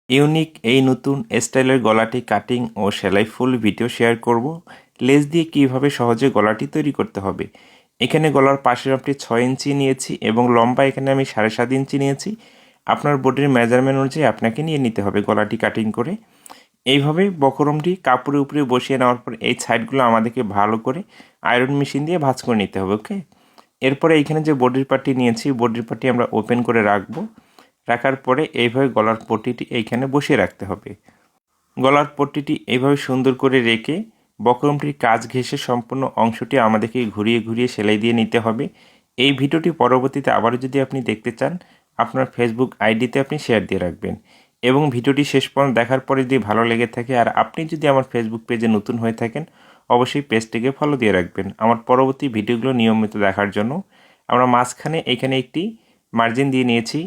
Unique এই নতুন স্টাইলের গলাটি কাটিং ও সেলাই ফুল ভিডিও শেয়ার করব। লেস দিয়ে কিভাবে সহজে গলাটি তৈরি করতে হবে। এখানে গলার পাশের মাপটি 6 ইঞ্চি নিয়েছি এবং লম্বা এখানে আমি 7.5 ইঞ্চি নিয়েছি। আপনার বডির মেজারমেন্ট অনুযায়ী আপনাকে নিয়ে নিতে হবে গলাটি কাটিং করে। এইভাবে বক্রমটি কাপড়ের উপরে বসিয়ে নেওয়ার পর এই সাইডগুলো আমাদেরকে ভালো করে আয়রন মেশিন দিয়ে ভাঁজ করে নিতে হবে। ওকে, এরপরে এইখানে যে বডির পার্টটি নিয়েছি বডির পার্টটি আমরা ওপেন করে রাখবো। রাখার পরে এইভাবে গলার পট্টিটি এইখানে বসিয়ে রাখতে হবে। গলার পট্টিটি এইভাবে সুন্দর করে রেখে বক্রমটির কাজ ঘেঁষে সম্পূর্ণ অংশটি আমাদেরকে ঘুরিয়ে ঘুরিয়ে সেলাই দিয়ে নিতে হবে। এই ভিডিওটি পরবর্তীতে আবারও যদি আপনি দেখতে চান আপনার ফেসবুক আইডিতে আপনি শেয়ার দিয়ে রাখবেন এবং ভিডিওটি শেষ পর্যন্ত দেখার পরে যদি ভালো লেগে থাকে আর আপনি যদি আমার ফেসবুক পেজে নতুন হয়ে থাকেন অবশ্যই পেজটিকে ফলো দিয়ে রাখবেন আমার পরবর্তী ভিডিওগুলো নিয়মিত দেখার জন্য। আমরা মাঝখানে এখানে একটি মার্জিন দিয়ে নিয়েছি,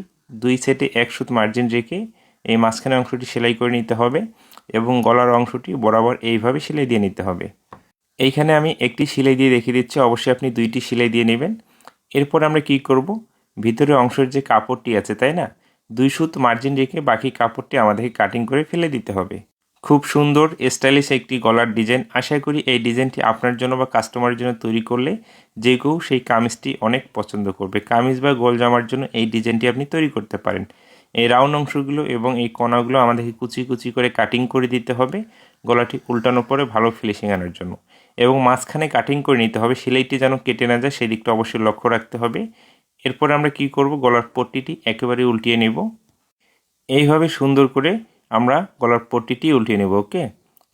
2 সেটে 1 সুত মার্জিন রেখে এই মাঝখানে অংশটি সেলাই করে নিতে হবে এবং গলার অংশটি বরাবর এইভাবে সেলাই দিয়ে নিতে হবে। এইখানে আমি একটি সেলাই দিয়ে দেখিয়ে দিচ্ছি, অবশ্যই আপনি 2টি সেলাই দিয়ে নেবেন। এরপর আমরা কি করব, ভিতরে অংশের যে কাপড়টি আছে তাই না, 2 সুত মার্জিন রেখে বাকি কাপড়টি আমাদেরকে কাটিং করে ফেলে দিতে হবে। খুব সুন্দর স্টাইলিশ একটি গলার ডিজাইন। আশা করি এই ডিজাইনটি আপনার জন্য বা কাস্টমারের জন্য তৈরি করলে যে কেউ সেই কামিজটি অনেক পছন্দ করবে। কামিজ বা গোল জামার জন্য এই ডিজাইনটি আপনি তৈরি করতে পারেন। এই রাউন্ড অংশগুলো এবং এই কোণাগুলো আমাদেরকে কুচি কুচি করে কাটিং করে দিতে হবে গলাটি উল্টানোর পরে ভালো ফিনিশিং আনার জন্য, এবং মাঝখানে কাটিং করে নিতে হবে, সেলাইটি যেন কেটে না যায় সেই দিকটা অবশ্যই লক্ষ্য রাখতে হবে। এরপর আমরা কি করব, গলার পট্টিটি একেবারে উল্টিয়ে নেব। এইভাবে সুন্দর করে আমরা গলার পট্টিটি উল্টিয়ে নেব। ওকে,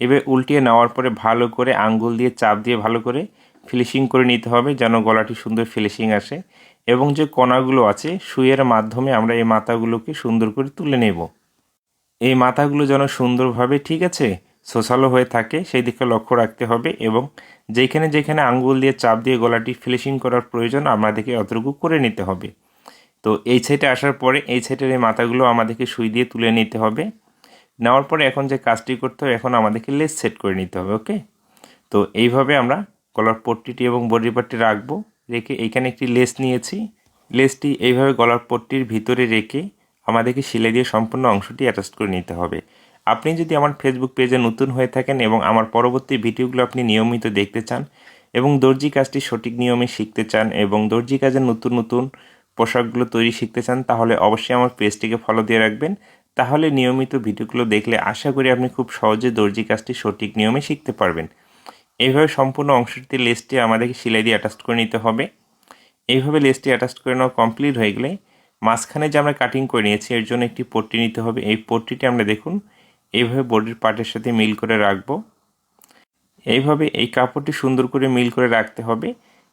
এবার উল্টিয়ে নেওয়ার পরে ভালো করে আঙ্গুল দিয়ে চাপ দিয়ে ভালো করে ফিনিশিং করে নিতে হবে যেন গলাটি সুন্দর ফিনিশিং আসে। এবং যে কোণাগুলো আছে সুইয়ের মাধ্যমে আমরা এই মাথাগুলোকে সুন্দর করে তুলে নেব। এই মাথাগুলো যেন সুন্দরভাবে ঠিক আছে সোসালো হয়ে থাকে সেই দিকে লক্ষ্য রাখতে হবে, এবং যেখানে যেখানে আঙ্গুল দিয়ে চাপ দিয়ে গলাটি ফিনিশিং করার প্রয়োজন আমাদেরকে অতটুকু করে নিতে হবে। তো এই সাইডে আসার পরে এই সাইডের এই মাথাগুলো আমাদেরকে সুই দিয়ে তুলে নিতে হবে। নেওয়ার পরে এখন যে কাজটি করতে হবে, এখন আমাদেরকে লেস সেট করে নিতে হবে। ওকে, তো এইভাবে আমরা গলার পট্টিটি এবং বডি পার্টটি রাখবো। রেখে এইখানে একটি লেস নিয়েছি, লেসটি এইভাবে গলার পট্টির ভিতরে রেখে আমাদেরকে সেলাই দিয়ে সম্পূর্ণ অংশটি অ্যাটাচ করে নিতে হবে। আপনি যদি আমার ফেসবুক পেজে নতুন হয়ে থাকেন এবং আমার পরবর্তী ভিডিওগুলো আপনি নিয়মিত দেখতে চান এবং দর্জি কাজটি সঠিক নিয়মে শিখতে চান এবং দর্জি কাজের নতুন নতুন পোশাকগুলো তৈরি শিখতে চান, তাহলে অবশ্যই আমার পেজটিকে ফলো দিয়ে রাখবেন। তাহলে নিয়মিত ভিডিওগুলো দেখলে আশা করি আপনি খুব সহজে দর্জি কাজটি সঠিক নিয়মে শিখতে পারবেন। এইভাবে সম্পূর্ণ অংশটি লেসটি আমাদেরকে সেলাই দিয়ে অ্যাটাচ করে নিতে হবে। এইভাবে লেসটি অ্যাটাচ করে নেওয়া কমপ্লিট হয়ে গেলে মাঝখানে যে আমরা কাটিং করে নিয়েছি এর জন্য একটি পট্টি নিতে হবে। এই পট্টিটি আমরা দেখুন এইভাবে বডির পার্টের সাথে মিল করে রাখবো। এইভাবে এই কাপড়টি সুন্দর করে মিল করে রাখতে হবে।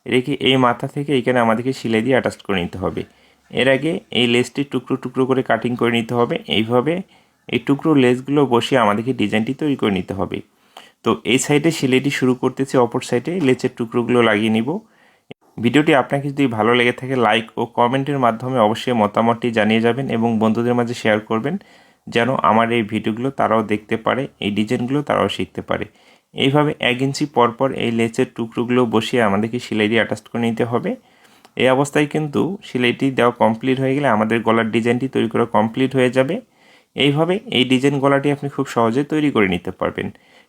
রেখে এই মাথা থেকে এখানে আমাদেরকে সেলাই দিয়ে অ্যাটাচ করে নিতে হবে। এর আগে এই লেসটি টুকরো টুকরো করে কাটিং করে নিতে হবে। এইভাবে এই টুকরো লেসগুলো বসিয়ে আমাদেরকে ডিজাইনটি তৈরি করে নিতে হবে। তো এই সাইডে সেলাইটি শুরু করতেছি, অপর সাইডে লেসের টুকরোগুলো লাগিয়ে নিব। ভিডিওটি আপনাকে যদি ভালো লেগে থাকে লাইক ও কমেন্টের মাধ্যমে অবশ্যই মতামতটি জানিয়ে যাবেন এবং বন্ধুদের মাঝে শেয়ার করবেন যেন আমার এই ভিডিওগুলো তারাও দেখতে পারে, এই ডিজাইনগুলো তারাও শিখতে পারে। এইভাবে 1 ইঞ্চি পরপর এই লেসের টুকরোগুলো বসিয়ে আমাদেরকে সেলাই দিয়ে অ্যাটাচ করে নিতে হবে। এই অবস্থায় কিন্তু সেলাইটি দেওয়া কমপ্লিট হয়ে গেলে আমাদের গলার ডিজাইনটি তৈরি করা কমপ্লিট হয়ে যাবে। এইভাবে এই ডিজাইন গলাটি আপনি খুব সহজে তৈরি করে নিতে পারবেন।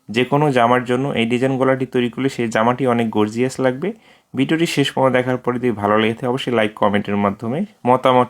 যে কোনো জামার জন্য এই ডিজাইন গলাটি তৈরি করলে সেই জামাটি অনেক গর্জিয়াস লাগবে। ভিডিওটি শেষ পর্যন্ত দেখার পরে যদি ভালো লেগে থাকে অবশ্যই লাইক কমেন্টের মাধ্যমে মতামত